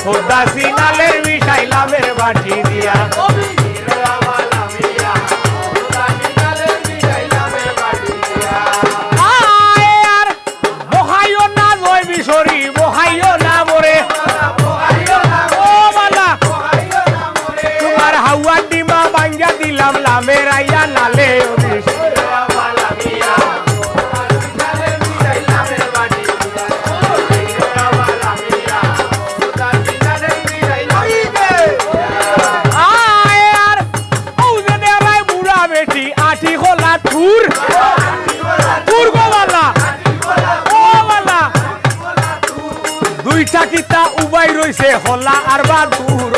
খোদা সিনালের মিশাইলামের বাটি দিয়া মেরাইয়া নালে বুড়া বেটি আঠি খোলা ঠুর দুইটা কিতা উবাই রইছে হলা আর বা দূর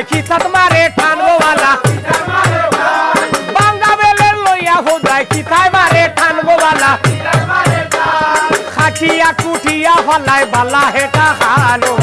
কিতাত মারে ঠানবো বালা বাঙ্গা বেলের লইয়া হোদায় কিতায় মারে ঠানবো বালা খাটিয়া কুটিয়া ফলায় বালা হেটা খালো